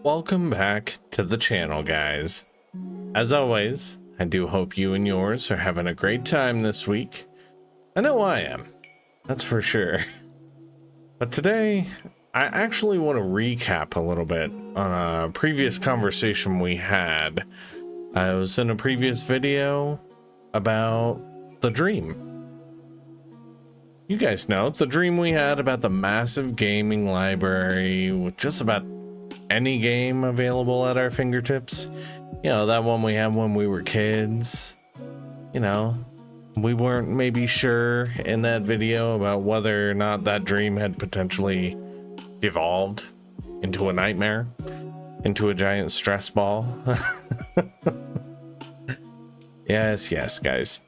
Welcome back to the channel, guys. As always, I do hope you and yours are having a great time this week. I know I am, that's for sure. But today, I actually want to recap a little bit on a previous conversation we had. I was in a previous video about the dream. You guys know, the dream we had about the massive gaming library with just about any game available at our fingertips. You know, that one we had when we were kids. You know, we weren't maybe sure in that video about whether or not that dream had potentially devolved into a nightmare, into a giant stress ball. Yes, guys,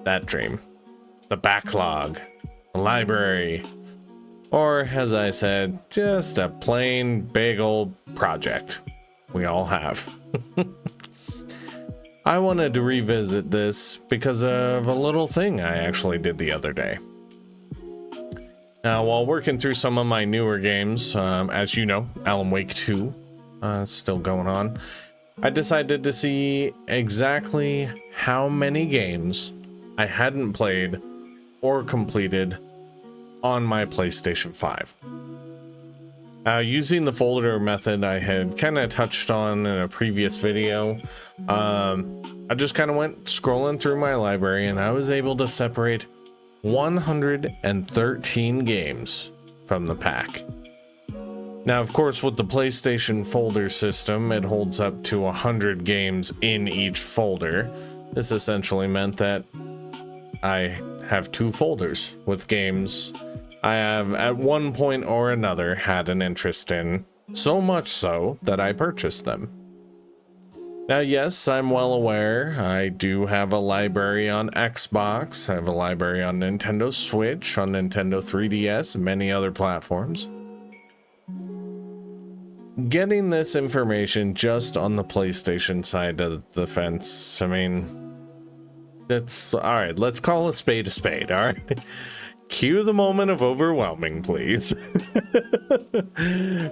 that dream, the backlog, the library, or as I said, just a plain big old project we all have. I wanted to revisit this because of a little thing I actually did the other day. Now, while working through some of my newer games, as you know, Alan Wake 2, still going on, I decided to see exactly how many games I hadn't played or completed on my PlayStation 5. Using the folder method I had kind of touched on in a previous video, I just kind of went scrolling through my library and I was able to separate 113 games from the pack. Now, of course, with the PlayStation folder system, it holds up to 100 games in each folder. This essentially meant that I have two folders with games I have at one point or another had an interest in, so much so that I purchased them. Now, yes, I'm well aware I do have a library on Xbox, I have a library on Nintendo Switch, on Nintendo 3DS, and many other platforms. Getting this information just on the PlayStation side of the fence, I mean, that's all right. Let's call a spade, all right? Cue the moment of overwhelming, please.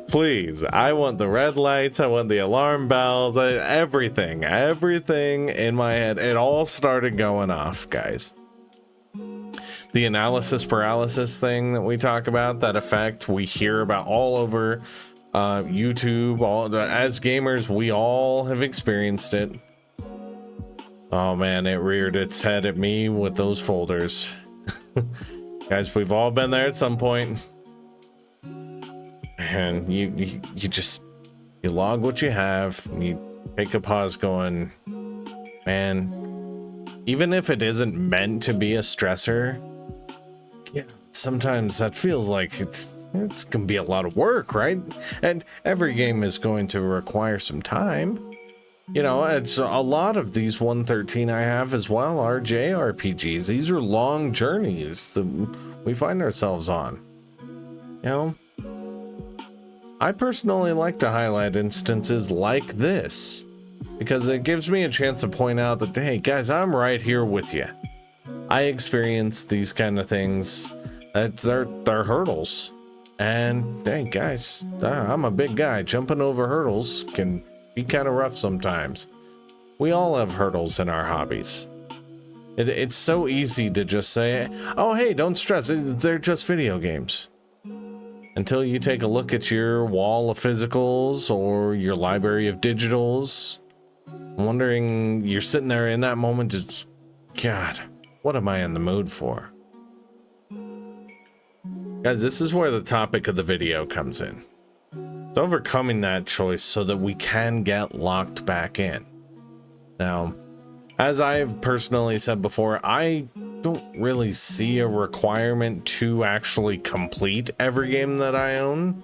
Please, I want the red lights, I want the alarm bells, everything in my head. It all started going off, guys. The analysis paralysis thing that we talk about, that effect we hear about all over YouTube, as gamers, we all have experienced it. Oh man, it reared its head at me with those folders. Guys, we've all been there at some point. And you log what you have, and you take a pause going, man, even if it isn't meant to be a stressor, yeah, sometimes that feels like it's gonna be a lot of work, right? And every game is going to require some time. You know, it's a lot of these 113 I have as well are JRPGs. These are long journeys that we find ourselves on. You know, I personally like to highlight instances like this because it gives me a chance to point out that, hey guys, I'm right here with you. I experience these kind of things. They're hurdles. And hey guys, I'm a big guy. Jumping over hurdles can be kind of rough sometimes. We all have hurdles in our hobbies. It's so easy to just say, oh hey, don't stress, they're just video games. Until you take a look at your wall of physicals or your library of digitals, wondering, you're sitting there in that moment just, God, what am I in the mood for? Guys, this is where the topic of the video comes in. It's overcoming that choice so that we can get locked back in. Now, as I've personally said before, I don't really see a requirement to actually complete every game that I own.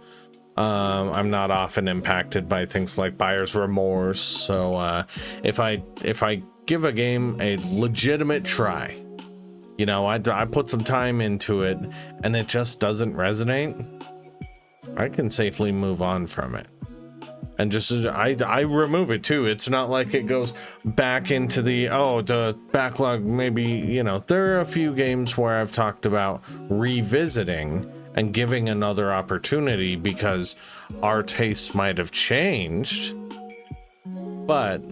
I'm not often impacted by things like buyer's remorse, so if I give a game a legitimate try, you know, I put some time into it and it just doesn't resonate, I can safely move on from it. And just I remove it too. It's not like it goes back into the backlog. Maybe, you know, there are a few games where I've talked about revisiting and giving another opportunity because our tastes might have changed. But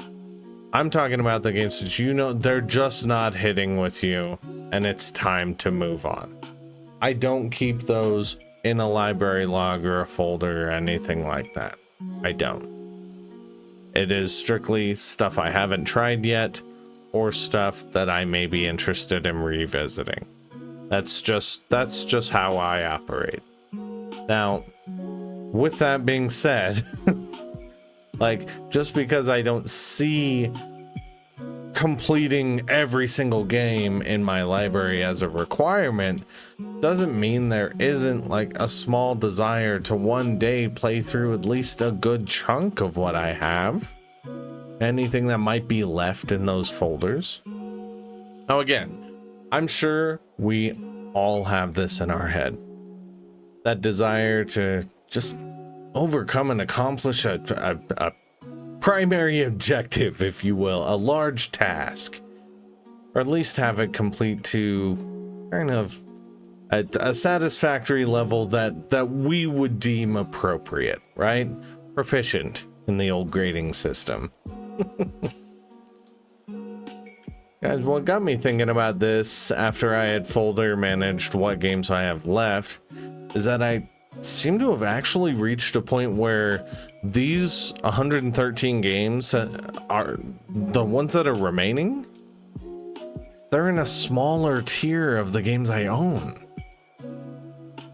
I'm talking about the games that you know they're just not hitting with you and it's time to move on. I don't keep those in a library log or a folder or anything like that. I don't. It is strictly stuff I haven't tried yet or stuff that I may be interested in revisiting. That's just how I operate. Now, with that being said, like, just because I don't see completing every single game in my library as a requirement doesn't mean there isn't like a small desire to one day play through at least a good chunk of what I have. Anything that might be left in those folders. Now again, I'm sure we all have this in our head. That desire to just overcome and accomplish a primary objective, if you will, a large task, or at least have it complete to kind of a satisfactory level that we would deem appropriate, right? Proficient in the old grading system. Guys, what got me thinking about this after I had folder managed what games I have left is that I seem to have actually reached a point where these 113 games are the ones that are remaining. They're in a smaller tier of the games I own.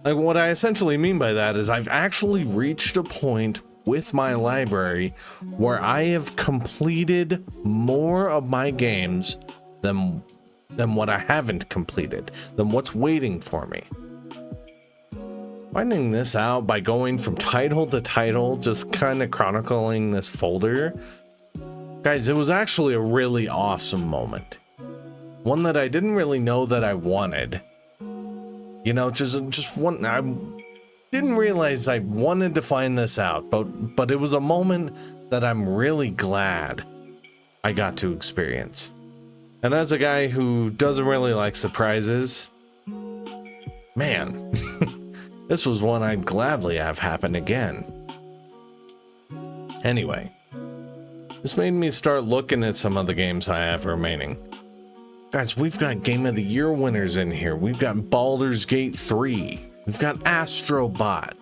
Like, what I essentially mean by that is I've actually reached a point with my library where I have completed more of my games than what I haven't completed, than what's waiting for me. Finding this out by going from title to title, just kind of chronicling this folder, guys, it was actually a really awesome moment. One that I didn't really know that I wanted. You know, just one. I didn't realize I wanted to find this out, but it was a moment that I'm really glad I got to experience. And as a guy who doesn't really like surprises, man, this was one I'd gladly have happen again. Anyway, this made me start looking at some of the games I have remaining. Guys, we've got Game of the Year winners in here. We've got Baldur's Gate 3. We've got Astrobot.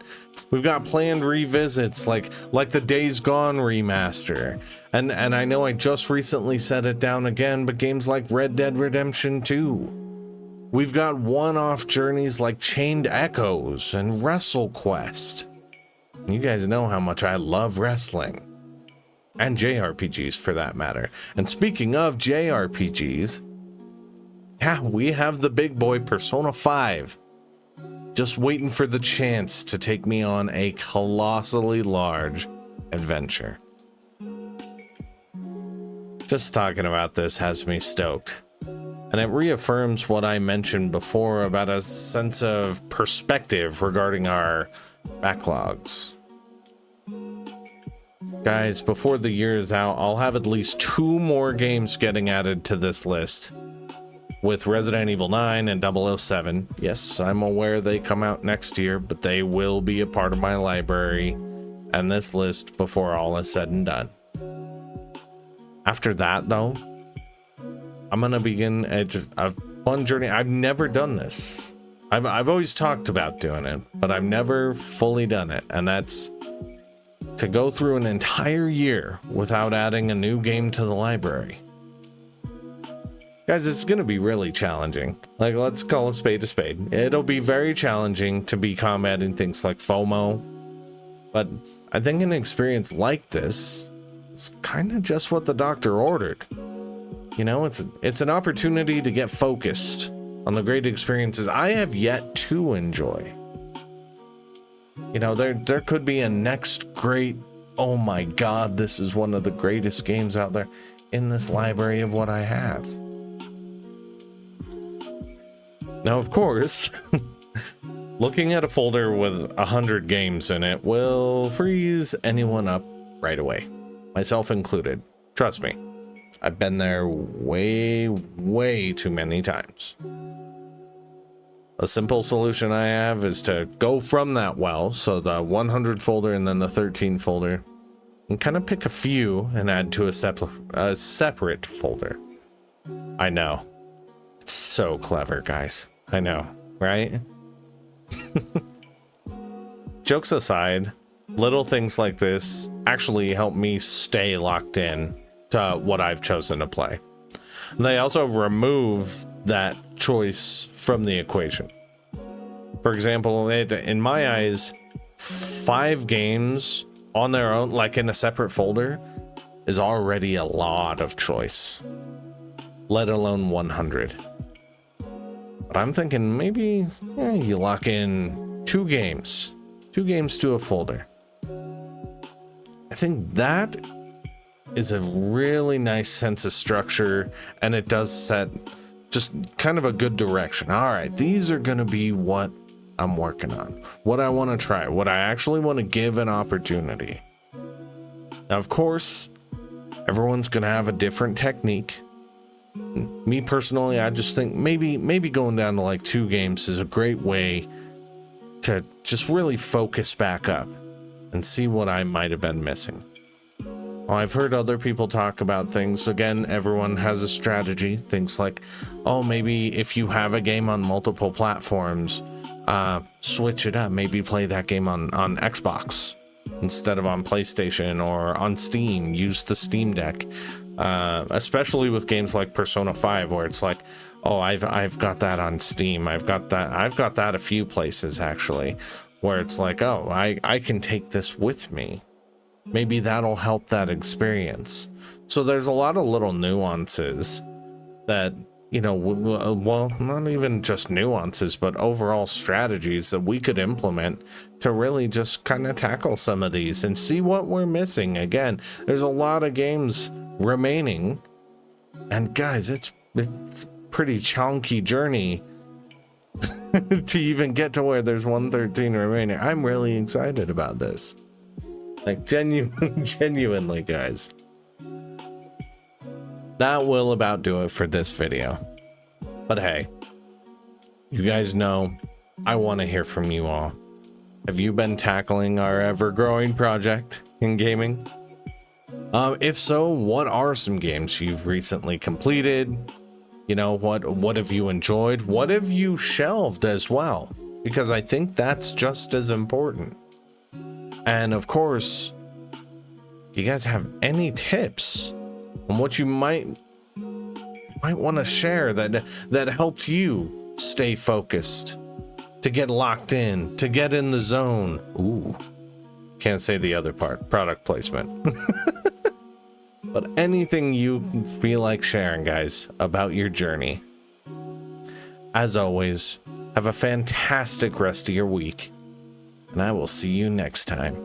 We've got planned revisits like the Days Gone remaster. And I know I just recently set it down again, but games like Red Dead Redemption 2. We've got one-off journeys like Chained Echoes and WrestleQuest. You guys know how much I love wrestling. And JRPGs for that matter. And speaking of JRPGs, yeah, we have the big boy Persona 5. Just waiting for the chance to take me on a colossally large adventure. Just talking about this has me stoked. And it reaffirms what I mentioned before about a sense of perspective regarding our backlogs. Guys, before the year is out, I'll have at least 2 more games getting added to this list. With Resident Evil 9 and 007. Yes, I'm aware they come out next year, but they will be a part of my library and this list before all is said and done. After that, though, I'm gonna begin a fun journey. I've never done this. I've always talked about doing it, but I've never fully done it, and that's to go through an entire year without adding a new game to the library. Guys, it's going to be really challenging. Like, let's call a spade a spade. It'll be very challenging to be combating things like FOMO. But I think an experience like this is kind of just what the doctor ordered. You know, it's an opportunity to get focused on the great experiences I have yet to enjoy. You know, there could be a next great, oh my god, this is one of the greatest games out there in this library of what I have. Now, of course, looking at a folder with 100 games in it will freeze anyone up right away, myself included. Trust me, I've been there way too many times. A simple solution I have is to go from that well, so the 100 folder and then the 13 folder, and kind of pick a few and add to a separate folder. I know. It's so clever, guys. I know, right? Jokes aside, little things like this actually help me stay locked in to what I've chosen to play. And they also remove that choice from the equation. For example, in my eyes, 5 games on their own, like in a separate folder, is already a lot of choice, let alone 100. But I'm thinking maybe you lock in 2 games to a folder. I think that is a really nice sense of structure, and it does set just kind of a good direction. All right, these are going to be what I'm working on, what I want to try, what I actually want to give an opportunity. Now, of course, everyone's going to have a different technique. Me personally, I just think maybe going down to like 2 games is a great way to just really focus back up and see what I might have been missing. Well, I've heard other people talk about things. Again, everyone has a strategy. Things like, oh, maybe if you have a game on multiple platforms, switch it up. Maybe play that game on Xbox instead of on PlayStation or on Steam. Use the Steam Deck, especially with games like Persona 5, where it's like, oh, I've got that on Steam. I've got that a few places actually, where it's like, oh, I can take this with me. Maybe that'll help that experience. So there's a lot of little nuances that, you know, well, not even just nuances, but overall strategies that we could implement to really just kind of tackle some of these and see what we're missing. Again, there's a lot of games remaining, and guys, it's pretty chunky journey to even get to where there's 113 remaining. I'm really excited about this. Like, genuinely, guys. That will about do it for this video. But hey, you guys know I want to hear from you all. Have you been tackling our ever-growing project in gaming? If so, what are some games you've recently completed? You know, what have you enjoyed? What have you shelved as well? Because I think that's just as important. And of course, you guys have any tips on what you might want to share that helped you stay focused, to get locked in, to get in the zone. Ooh, can't say the other part, product placement. But anything you feel like sharing, guys, about your journey. As always, have a fantastic rest of your week, and I will see you next time.